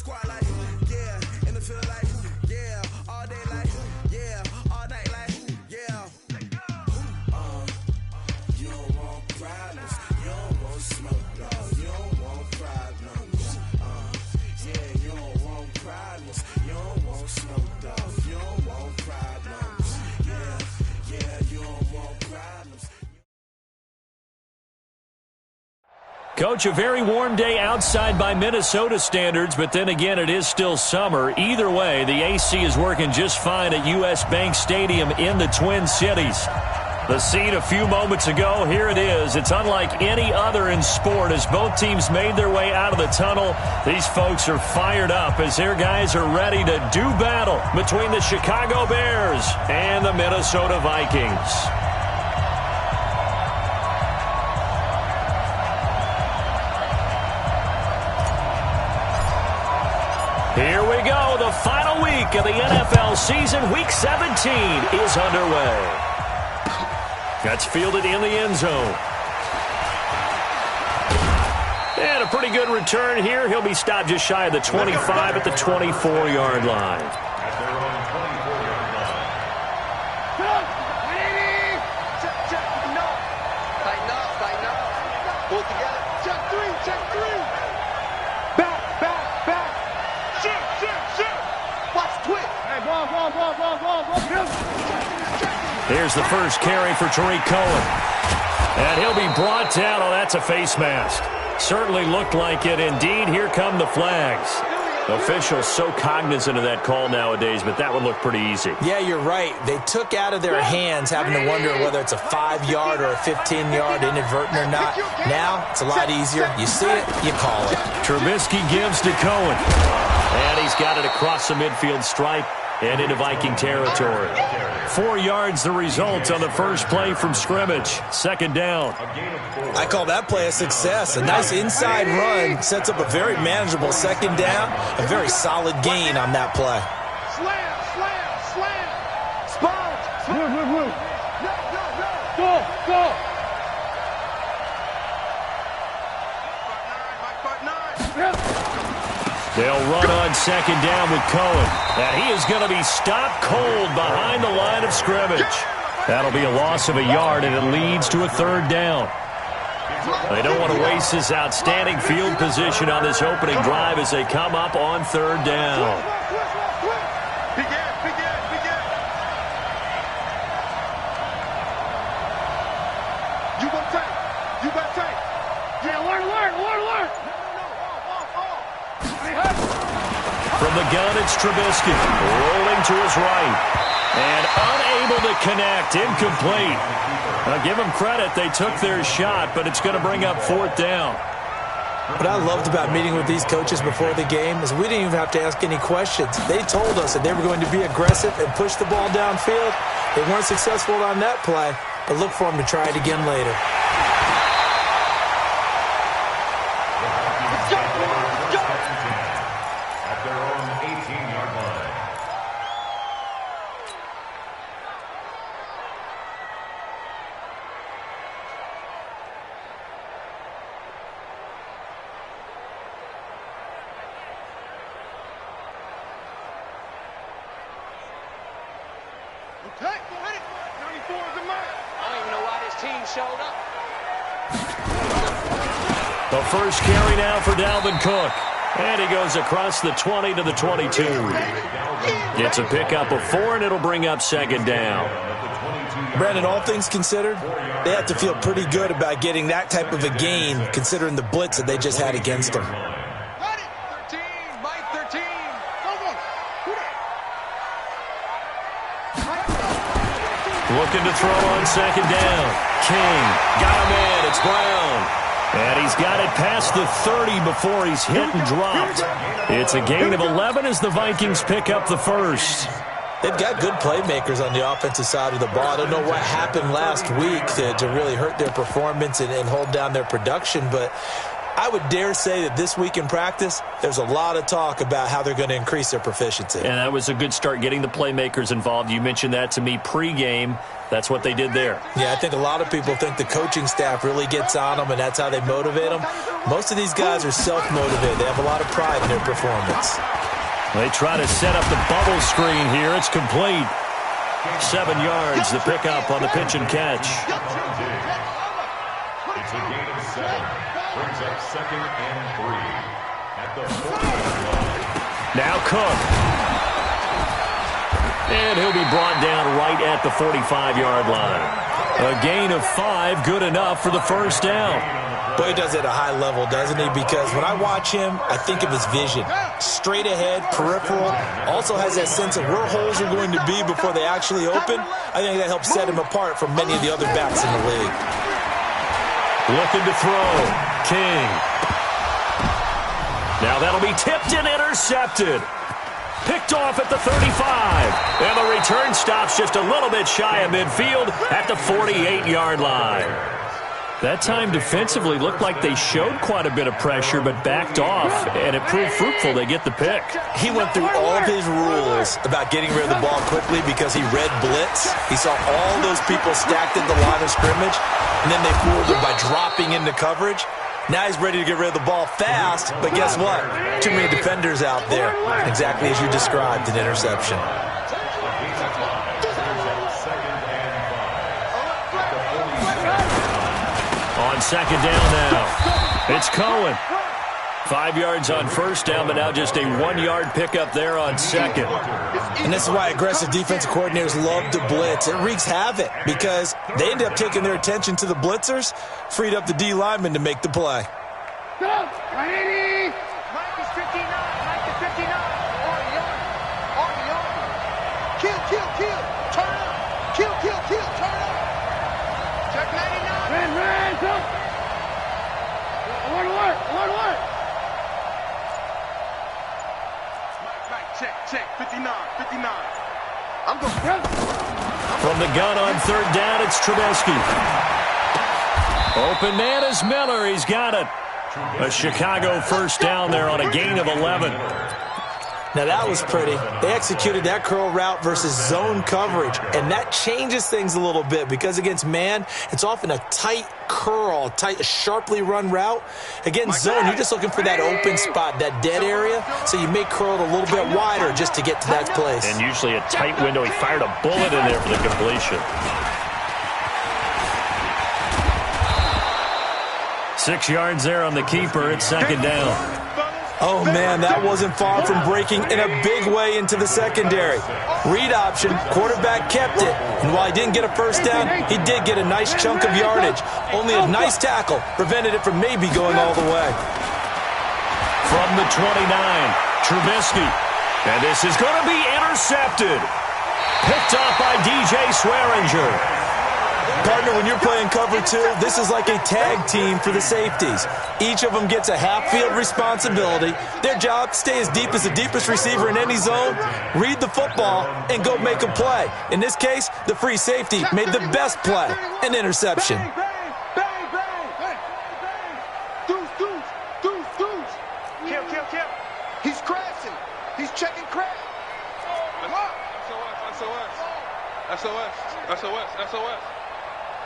squad like, yeah. In the field like, yeah. All day like, yeah. All night like, yeah. You don't want problems. You don't want smoke, dog. You don't want problems. Yeah, you don't want problems. You don't want smoke, dog. You don't want problems. Yeah, you don't want problems. Coach, a very warm day outside by Minnesota standards, but then again, it is still summer. Either way, the AC is working just fine at U.S. Bank Stadium in the Twin Cities. The scene a few moments ago, here it is. It's unlike any other in sport as both teams made their way out of the tunnel. These folks are fired up as their guys are ready to do battle between the Chicago Bears and the Minnesota Vikings. Here we go. The final week of the NFL season. Week 17 is underway. That's fielded in the end zone. And a pretty good return here. He'll be stopped just shy of the 25 at the 24-yard line. Pull together. Check three. Back. Shoot. Watch twitch. Hey, ball. Here's the first carry for Tariq Cohen. And he'll be brought down. Oh, that's a face mask. Certainly looked like it. Indeed, here come the flags. Officials so cognizant of that call nowadays, but that would look pretty easy. Yeah, you're right. They took out of their hands having to wonder whether it's a 5-yard or a 15-yard inadvertent or not. Now, it's a lot easier. You see it, you call it. Trubisky gives to Cohen. And he's got it across the midfield stripe and into Viking territory. 4 yards the result on the first play from scrimmage. Second down. I call that play a success. A nice inside run sets up a very manageable second down. A very solid gain on that play. Slam. Spot. Go. They'll run on second down with Cohen. And he is going to be stopped cold behind the line of scrimmage. That'll be a loss of a yard, and it leads to a third down. They don't want to waste this outstanding field position on this opening drive as they come up on third down. Begin. You got take. Yeah, learn. From the gun, it's Trubisky. Rolling to his right. And unable to connect. Incomplete. Now, give them credit. They took their shot, but it's going to bring up fourth down. What I loved about meeting with these coaches before the game is we didn't even have to ask any questions. They told us that they were going to be aggressive and push the ball downfield. They weren't successful on that play, but look for them to try it again later. Okay, 94 is the man. I don't even know why this team showed up. The first carry now for Dalvin Cook. And he goes across the 20 to the 22. Gets a pickup of 4, and it'll bring up second down. Brandon, all things considered, they have to feel pretty good about getting that type of a gain considering the blitz that they just had against them. 13, Mike 13. Looking to throw on second down. King got him in. It's Brown. And he's got it past the 30 before he's hit and dropped. It's a gain of 11 as the Vikings pick up the first. They've got good playmakers on the offensive side of the ball. I don't know what happened last week to really hurt their performance and hold down their production, but I would dare say that this week in practice, there's a lot of talk about how they're going to increase their proficiency. And that was a good start, getting the playmakers involved. You mentioned that to me pregame. That's what they did there. Yeah, I think a lot of people think the coaching staff really gets on them, and that's how they motivate them. Most of these guys are self-motivated. They have a lot of pride in their performance. They try to set up the bubble screen here. It's complete. 7 yards, the pickup on the pitch and catch. It's a gain of 7. Brings up 2nd and 3 at the 40-yard line. Now Cook. And he'll be brought down right at the 45-yard line. A gain of 5, good enough for the first down. Boy, he does it at a high level, doesn't he? Because when I watch him, I think of his vision. Straight ahead, peripheral. Also has that sense of where holes are going to be before they actually open. I think that helps set him apart from many of the other backs in the league. Looking to throw. King. Now that'll be tipped and intercepted. Picked off at the 35. And the return stops just a little bit shy of midfield at the 48-yard line. That time defensively looked like they showed quite a bit of pressure but backed off, and it proved fruitful. They get the pick. He went through all of his rules about getting rid of the ball quickly because he read blitz. He saw all those people stacked at the line of scrimmage, and then they fooled him by dropping into coverage. Now he's ready to get rid of the ball fast, but guess what? Too many defenders out there. Exactly as you described, an interception. On 2nd down now, it's Cohen. 5 yards on first down, but now just a 1-yard pickup there on 2nd. And this is why aggressive defensive coordinators love to blitz. It wreaks havoc because they end up taking their attention to the blitzers, freed up the D lineman to make the play. Go! Ready! Mike is 59. Mike is 59. On the yard. Kill. Turn up. Kill. Turn up. Check 99. Ran. Go. Alert. Check. 59. I'm going. From the gun on 3rd down, it's Trubisky. Open man is Miller. He's got it. A Chicago first down there on a gain of 11. Now that was pretty. They executed that curl route versus zone coverage, and that changes things a little bit because against man, it's often a tight curl, sharply run route. Against zone, you're just looking for that open spot, that dead area, so you may curl it a little bit wider just to get to that place. And usually a tight window. He fired a bullet in there for the completion. 6 yards there on the keeper. It's 2nd down. Oh, man, that wasn't far from breaking in a big way into the secondary. Read option, quarterback kept it. And while he didn't get a first down, he did get a nice chunk of yardage. Only a nice tackle prevented it from maybe going all the way. From the 29, Trubisky. And this is going to be intercepted. Picked off by DJ Swearinger. Partner, when you're playing cover 2, this is like a tag team for the safeties. Each of them gets a half-field responsibility. Their job, stay as deep as the deepest receiver in any zone, read the football, and go make a play. In this case, the free safety made the best play, an interception. Bang. Deuce. Kill. He's crashing. He's checking crash. SOS.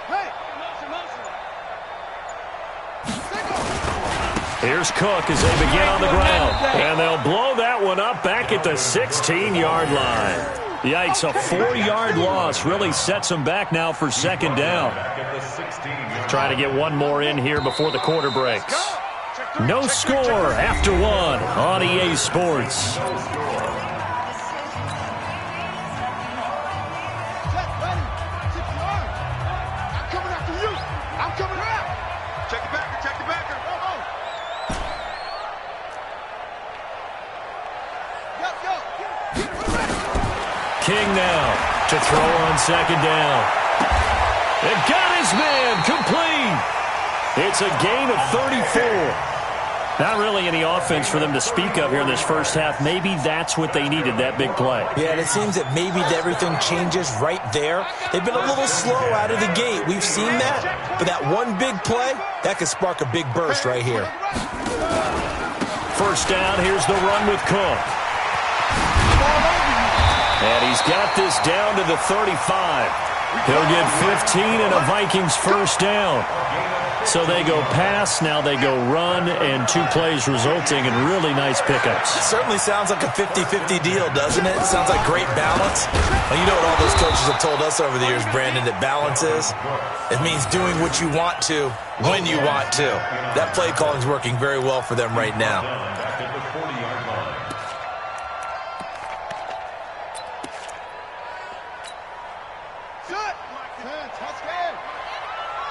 Hey! Here's Cook as they begin on the ground. And they'll blow that one up back at the 16-yard line. Yikes, a 4-yard loss really sets them back now for 2nd down. Trying to get one more in here before the quarter breaks. No score after 1 on EA Sports. King now to throw on 2nd down. It got his man complete. It's a gain of 34. Not really any offense for them to speak of here in this first half. Maybe that's what they needed, that big play. Yeah, and it seems that maybe everything changes right there. They've been a little slow out of the gate. We've seen that. But that one big play, that could spark a big burst right here. First down, here's the run with Cook. And he's got this down to the 35. He'll get 15 and a Vikings first down. So they go pass, now they go run, and 2 plays resulting in really nice pickups. It certainly sounds like a 50-50 deal, doesn't it? Sounds like great balance. Well, you know what all those coaches have told us over the years, Brandon, that balance is? It means doing what you want to when you want to. That play calling is working very well for them right now.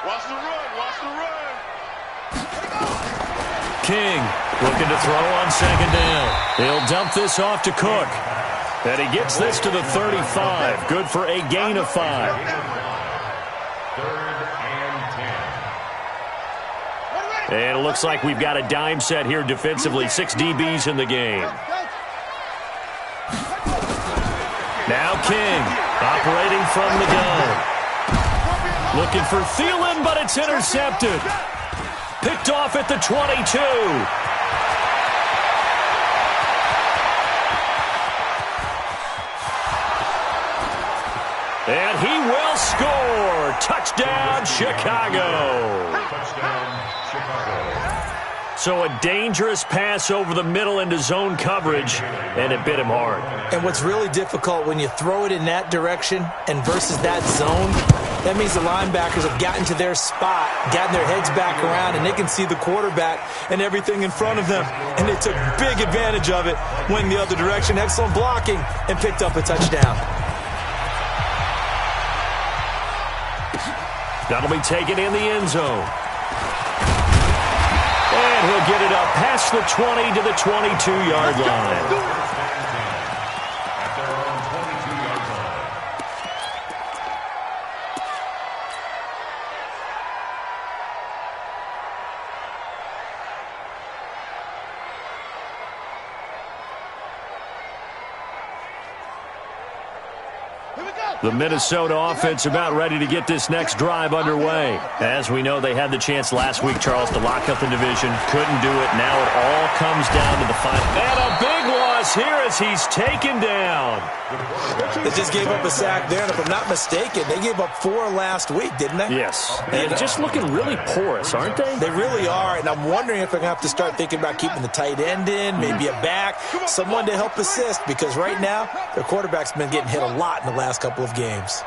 Watch the run, watch the run. King looking to throw on second down. He'll dump this off to Cook. And he gets this to the 35. Good for a gain of 5. 3rd and 10. And it looks like we've got a dime set here defensively. 6 DBs in the game. Now King operating from the gun. Looking for Thielen, but it's intercepted. Picked off at the 22. And he will score. Touchdown, Chicago. Touchdown, Chicago. So a dangerous pass over the middle into zone coverage, and it bit him hard. And what's really difficult when you throw it in that direction and versus that zone, that means the linebackers have gotten to their spot, gotten their heads back around, and they can see the quarterback and everything in front of them. And they took big advantage of it, went the other direction, excellent blocking, and picked up a touchdown. That'll be taken in the end zone. And he'll get it up past the 20 to the 22-yard line. At their own 22-yard line. The Minnesota offense about ready to get this next drive underway. As we know, they had the chance last week, Charles, to lock up the division. Couldn't do it. Now it all comes down to the final. And a big loss here as he's taken down. They just gave up a sack there, and if I'm not mistaken, they gave up 4 last week, didn't they? Yes. And just looking really porous, aren't they? They really are, and I'm wondering if they're going to have to start thinking about keeping the tight end in, maybe a back, someone to help assist, because right now their quarterback's been getting hit a lot in the last couple of games.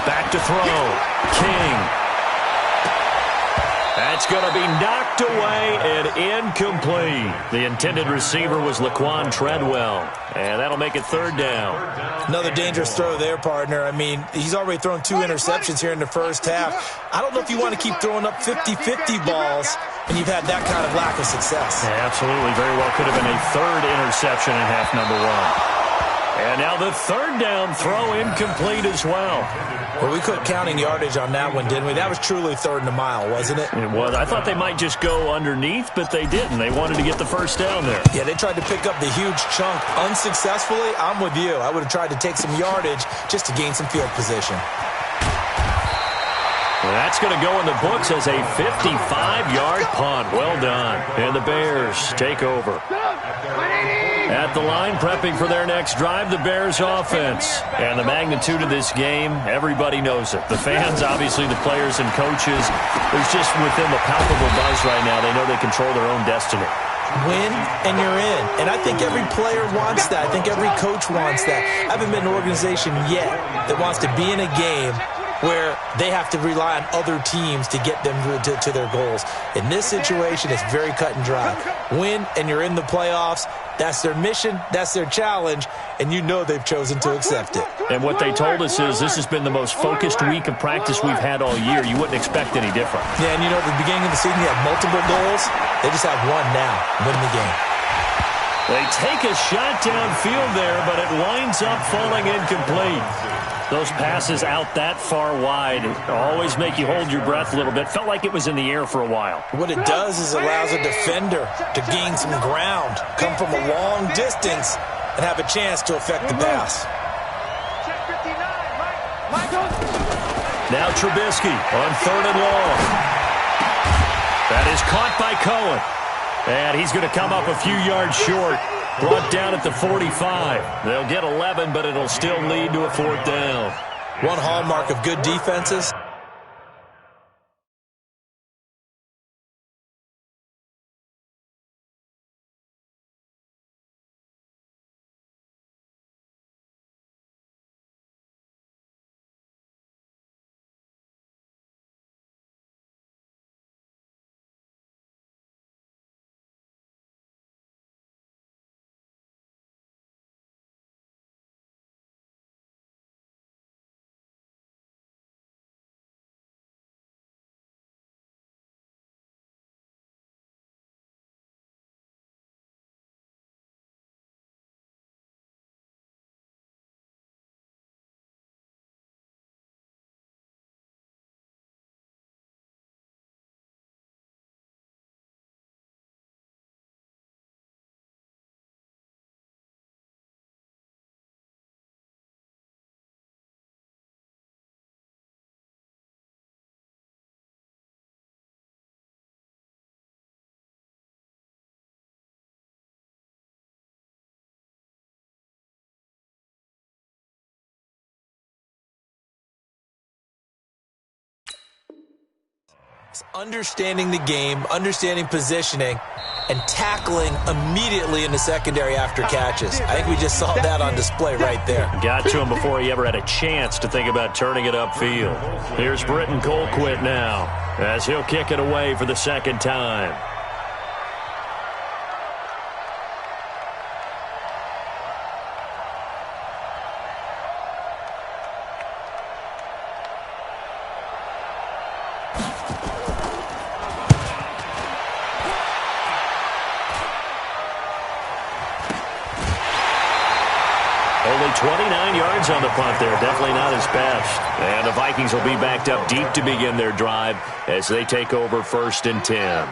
Back to throw. King. That's going to be knocked away and incomplete. The intended receiver was Laquan Treadwell, and that'll make it 3rd down. Another dangerous throw there, partner. I mean, he's already thrown 2 interceptions here in the first half. I don't know if you want to keep throwing up 50-50 balls when you've had that kind of lack of success. Yeah, absolutely. Very well could have been a 3rd interception in half number 1. And now the 3rd down throw incomplete as well. Well, we quit counting yardage on that one, didn't we? That was truly 3rd and a mile, wasn't it? It was. I thought they might just go underneath, but they didn't. They wanted to get the first down there. Yeah, they tried to pick up the huge chunk unsuccessfully. I'm with you. I would have tried to take some yardage just to gain some field position. Well, that's going to go in the books as a 55-yard punt. Well done. And the Bears take over. At the line, prepping for their next drive, the Bears offense. And the magnitude of this game, everybody knows it. The fans, obviously the players and coaches. There's just within the palpable buzz right now. They know they control their own destiny. Win, and you're in. And I think every player wants that. I think every coach wants that. I haven't been an organization yet that wants to be in a game where they have to rely on other teams to get them to their goals. In this situation, it's very cut and dry. Win, and you're in the playoffs. That's their mission. That's their challenge. And you know they've chosen to accept it. And what they told us is this has been the most focused week of practice we've had all year. You wouldn't expect any different. Yeah, and you know, at the beginning of the season, you have multiple goals. They just have one now. Win the game. They take a shot downfield there, but it winds up falling incomplete. Those passes out that far wide always make you hold your breath a little bit. Felt like it was in the air for a while. What it does is allows a defender to gain some ground, come from a long distance, and have a chance to affect the pass. Now Trubisky on 3rd and long. That is caught by Cohen. And he's going to come up a few yards short. Brought down at the 45. They'll get 11, but it'll still lead to a 4th down. One hallmark of good defenses. Understanding the game, understanding positioning, and tackling immediately in the secondary after catches. I think we just saw that on display right there. Got to him before he ever had a chance to think about turning it upfield. Here's Britton Colquitt now as he'll kick it away for the 2nd time. Only 29 yards on the punt there. Definitely not his best. And the Vikings will be backed up deep to begin their drive as they take over 1st and 10.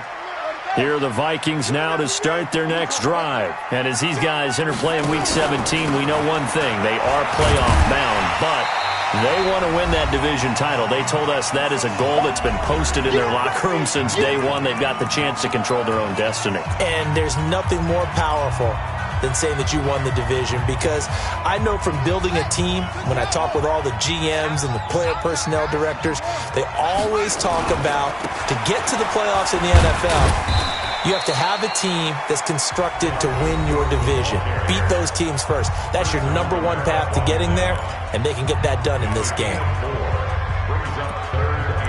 Here are the Vikings now to start their next drive. And as these guys interplay in Week 17, we know one thing. They are playoff bound, but they want to win that division title. They told us that is a goal that's been posted in their locker room since day one. They've got the chance to control their own destiny. And there's nothing more powerful than saying that you won the division, because I know from building a team, when I talk with all the GMs and the player personnel directors, they always talk about, to get to the playoffs in the NFL, you have to have a team that's constructed to win your division. Beat those teams first. That's your number one path to getting there, and they can get that done in this game. Brings up 3rd and 3.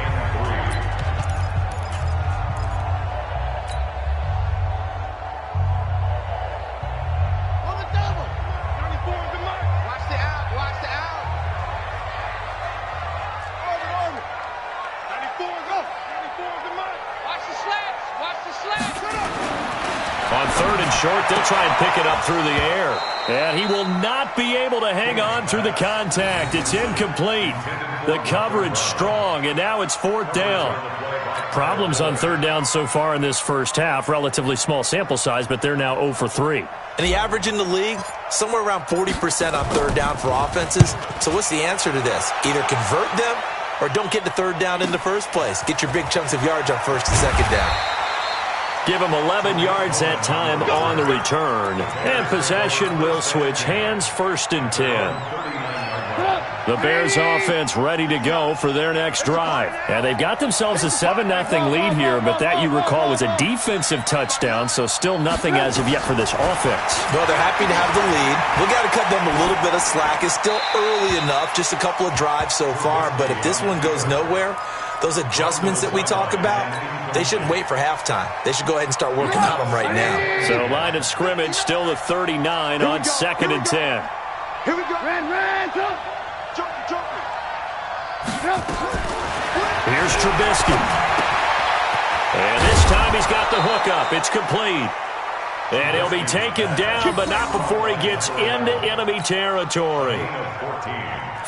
On 3rd and short, they'll try and pick it up through the air. And he will not be able to hang on through the contact. It's incomplete. The coverage strong, and now it's 4th down. Problems on 3rd down so far in this first half. Relatively small sample size, but they're now 0 for 3. And the average in the league, somewhere around 40% on 3rd down for offenses. So what's the answer to this? Either convert them or don't get to 3rd down in the first place. Get your big chunks of yards on 1st and 2nd down. Give him 11 yards that time on the return. And possession will switch hands, 1st and 10. The Bears offense ready to go for their next drive. And they've got themselves a 7-0 lead here, but that, you recall, was a defensive touchdown, so still nothing as of yet for this offense. Well, they're happy to have the lead. We've got to cut them a little bit of slack. It's still early enough, just a couple of drives so far, but if this one goes nowhere, those adjustments that we talk about, they shouldn't wait for halftime. They should go ahead and start working on them right now. So line of scrimmage still the 39 on 2nd and 10. Here we go. Ran, jump. Here's Trubisky. And this time he's got the hook up. It's complete. And he'll be taken down, but not before he gets into enemy territory.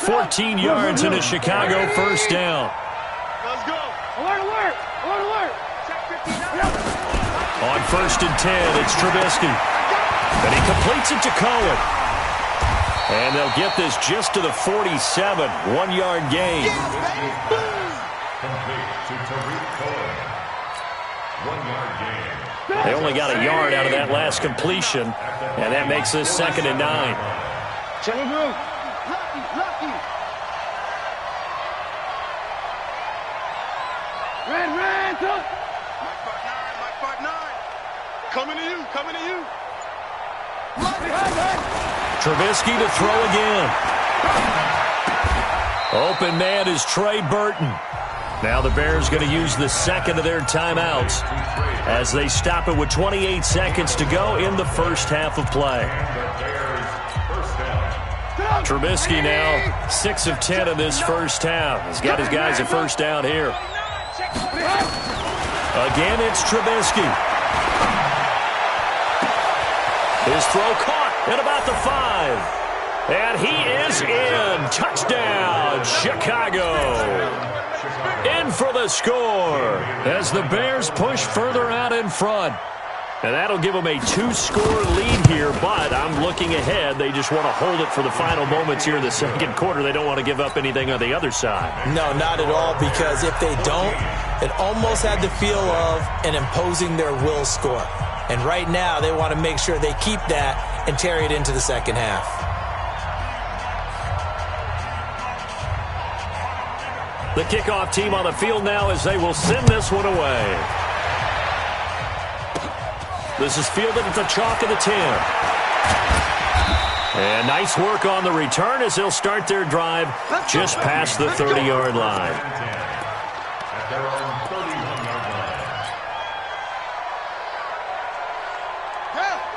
14 yards and a Chicago first down. Let's go. Alert, alert. Alert, alert. On 1st and 10, it's Trubisky. And he completes it to Cohen. And they'll get this just to the 47, 1-yard gain. Complete to Tariq Cohen. 1-yard gain. They only got a yard out of that last completion, and that makes this 2nd and 9. Lucky, lucky. Red, up. Mike Part 9. Coming to you, coming to you. Trubisky to throw again. Open man is Trey Burton. Now the Bears going to use the second of their timeouts as they stop it with 28 seconds to go in the first half of play. Trubisky now 6 of 10 in this first half. He's got his guys a first down here. Again, it's Trubisky. His throw caught at about the 5. And he is in. Touchdown, Chicago. In for the score as the Bears push further out in front. And that'll give them a 2-score lead here, but I'm looking ahead. They just want to hold it for the final moments here in the second quarter. They don't want to give up anything on the other side. No, not at all, because if they don't, it almost had the feel of an imposing their will score. And right now, they want to make sure they keep that and carry it into the second half. The kickoff team on the field now as they will send this one away. This is fielded at the chalk of the 10. And nice work on the return as they'll start their drive just past the 30-yard line. At their own 31-yard line.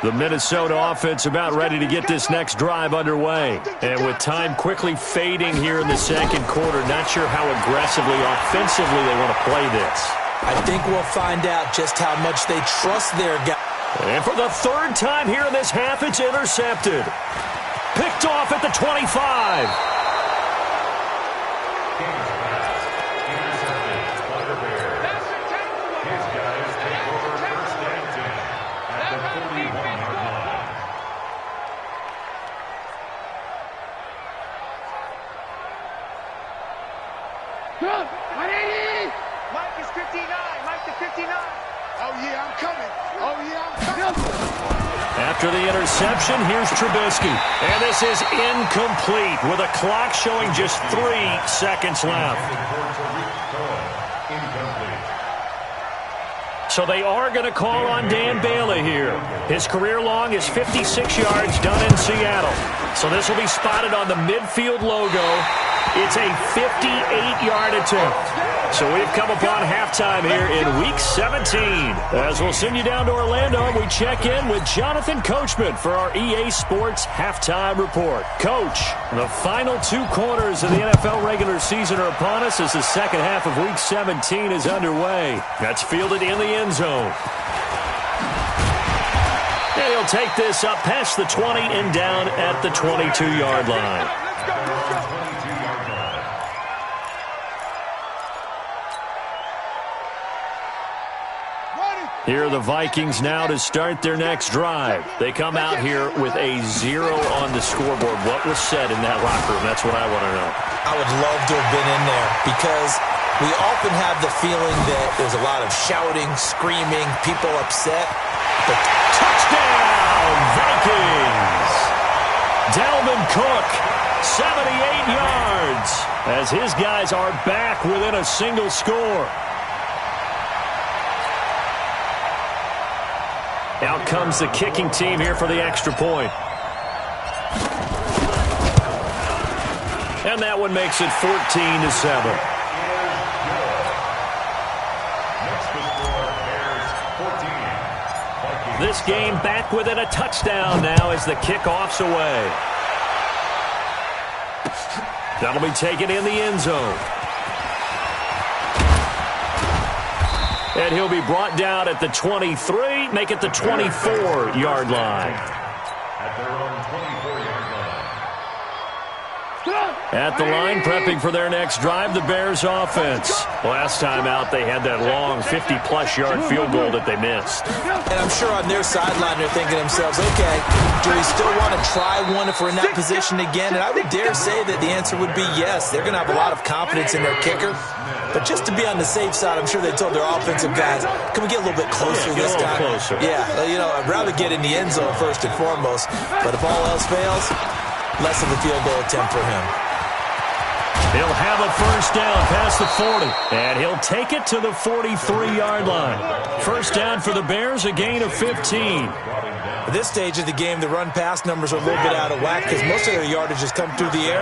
The Minnesota offense about ready to get this next drive underway. And with time quickly fading here in the second quarter, not sure how aggressively, offensively they want to play this. I think we'll find out just how much they trust their guys. And for the 3rd time here in this half, it's intercepted. Picked off at the 25. Mike is 59. Mike to 59. Oh, yeah, I'm coming. Oh, yeah, I'm coming. After the interception, here's Trubisky. And this is incomplete with a clock showing just 3 seconds left. So they are going to call on Dan Bailey here. His career long is 56 yards done in Seattle. So this will be spotted on the midfield logo. It's a 58-yard attempt. So we've come upon halftime here in Week 17. As we'll send you down to Orlando, we check in with Jonathan Coachman for our EA Sports Halftime Report. Coach, the final 2 quarters of the NFL regular season are upon us as the second half of Week 17 is underway. That's fielded in the end zone. And he'll take this up past the 20 and down at the 22-yard line. Here are the Vikings now to start their next drive. They come out here with a 0 on the scoreboard. What was said in that locker room? That's what I want to know. I would love to have been in there because we often have the feeling that there's a lot of shouting, screaming, people upset. But touchdown, Vikings! Dalvin Cook, 78 yards, as his guys are back within a single score. Out comes the kicking team here for the extra point. And that one makes it 14-7. This game back within a touchdown now as the kickoff's away. That'll be taken in the end zone. And he'll be brought down at the 23, make it the 24-yard line. At their own 24-yard line. At the line, prepping for their next drive, the Bears offense. Last time out, they had that long 50-plus yard field goal that they missed. And I'm sure on their sideline they're thinking to themselves, okay, do we still want to try one if we're in that position again? And I would dare say that the answer would be yes. They're going to have a lot of confidence in their kicker. But just to be on the safe side, I'm sure they told their offensive guys, can we get a little bit closer this time? Closer. Yeah, I'd rather get in the end zone first and foremost. But if all else fails, less of a field goal attempt for him. He'll have a first down past the 40, and he'll take it to the 43-yard line. First down for the Bears, a gain of 15. At this stage of the game, the run-pass numbers are a little bit out of whack because most of their yardage has come through the air.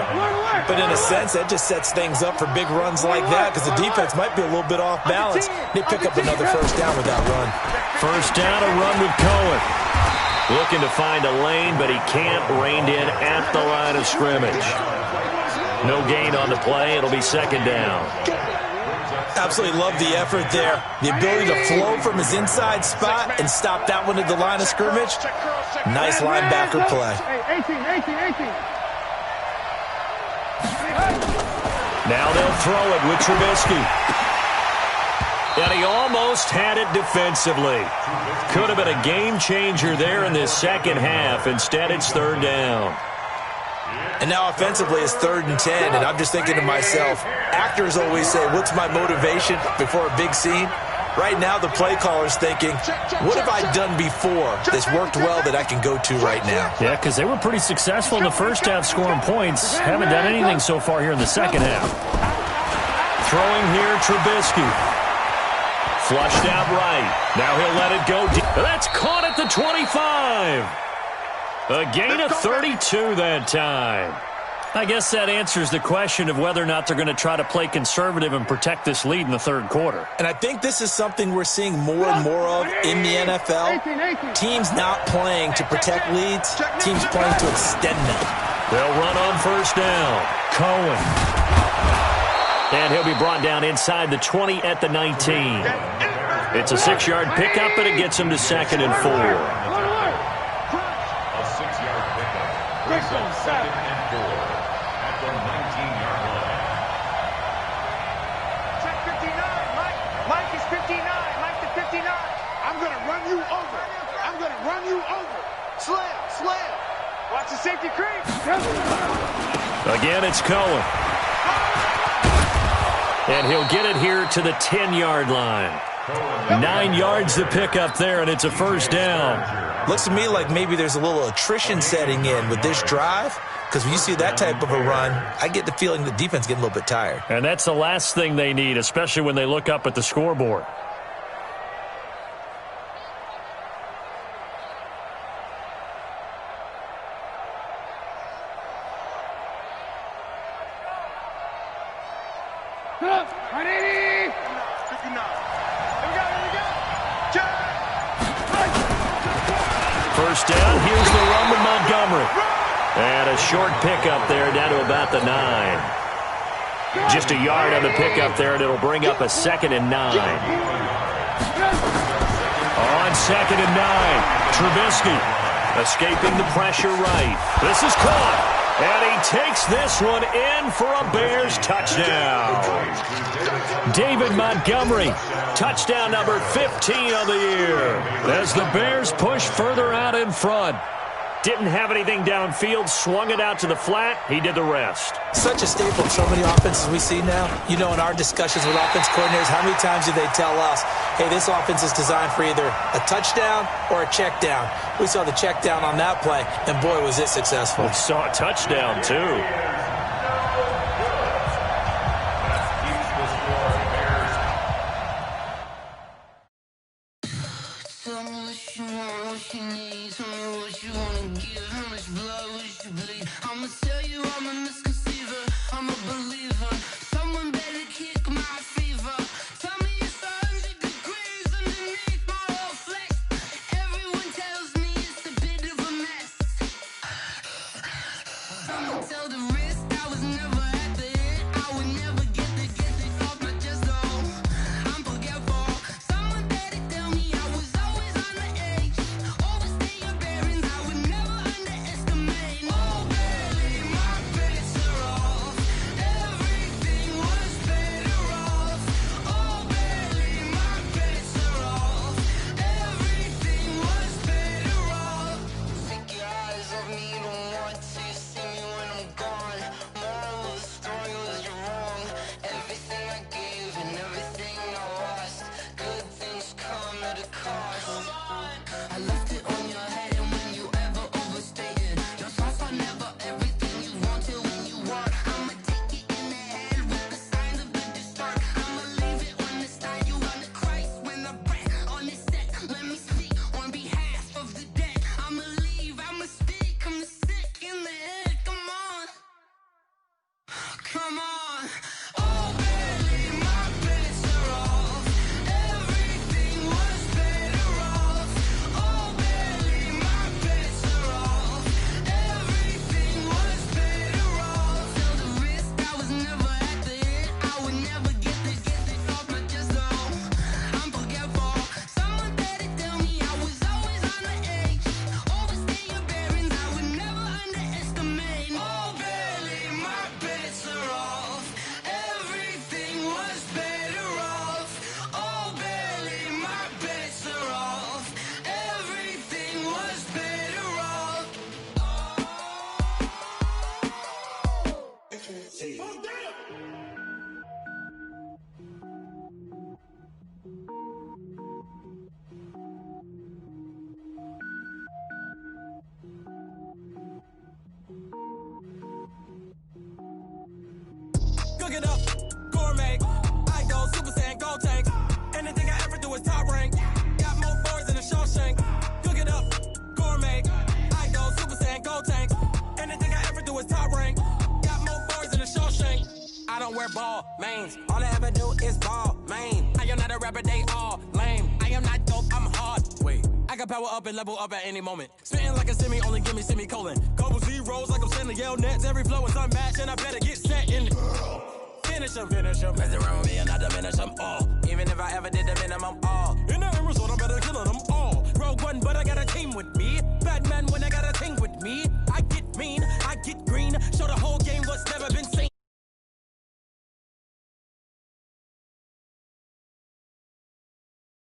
But in a sense, that just sets things up for big runs like that because the defense might be a little bit off balance. They pick up another first down with that run. First down, a run with Cohen. Looking to find a lane, but he can't. Reined in at the line of scrimmage. No gain on the play. It'll be second down. Absolutely love the effort there. The ability to flow from his inside spot and stop that one at the line of scrimmage. Nice linebacker play. Now they'll throw it with Trubisky. And he almost had it defensively. Could have been a game changer there in this second half. Instead, it's third down. And now offensively it's 3rd and 10, and I'm just thinking to myself, actors always say, what's my motivation before a big scene? Right now the play caller's thinking, what have I done before that's worked well that I can go to right now? Yeah, because they were pretty successful in the first half scoring points. Haven't done anything so far here in the second half. Throwing here, Trubisky. Flushed out right. Now he'll let it go deep. That's caught at the 25. A gain of 32 that time. I guess that answers the question of whether or not they're going to try to play conservative and protect this lead in the third quarter. And I think this is something we're seeing more and more of in the NFL. Teams not playing to protect leads, teams playing to extend them. They'll run on first down. Cohen. And he'll be brought down inside the 20 at the 19. It's a 6-yard pickup, and it gets him to 2nd and 4. Brings up 2nd and 4 at the 19-yard line. Check 59. Mike is 59. Mike to 59. I'm going to run you over. I'm going to run you over. Slam. Watch the safety creep. Again, it's Cohen. And he'll get it here to the 10-yard line. 9 yards to pick up there, and it's a first down. Looks to me like maybe there's a little attrition setting in with this drive, because when you see that type of a run, I get the feeling the defense getting a little bit tired. And that's the last thing they need, especially when they look up at the scoreboard. First down, here's the run with Montgomery. And a short pickup there down to about the 9. Just a yard on the pickup there, and it'll bring up a 2nd and 9. On 2nd and 9, Trubisky escaping the pressure right. This is caught. And he takes this one in for a Bears touchdown. David Montgomery, touchdown number 15 of the year. As the Bears push further out in front. Didn't have anything downfield, swung it out to the flat. He did the rest. Such a staple of so many offenses we see now. You know, in our discussions with offense coordinators, how many times do they tell us, hey, this offense is designed for either a touchdown or a check down. We saw the check down on that play, and boy, was it successful. We saw a touchdown, too. Cook it up, gourmet. I go Super Saiyan, go tank. Anything I ever do is top rank. Got more boys than a Shawshank. Cook it up, gourmet. I go Super Saiyan, go tank. Anything I ever do is top rank. Got more boys than a Shawshank. I don't wear ball mains. All I ever do is ball main. I am not a rapper, they all lame. I am not dope, I'm hard. Wait, I can power up and level up at any moment. Spitting like a semi, only give me semicolon. Couple zeros like I'm sending yell nets. Every flow is unmatched and I better get set in it. Finish them. Mess around with me and I diminish them all. Even if I ever did the minimum all. In the end result, I'm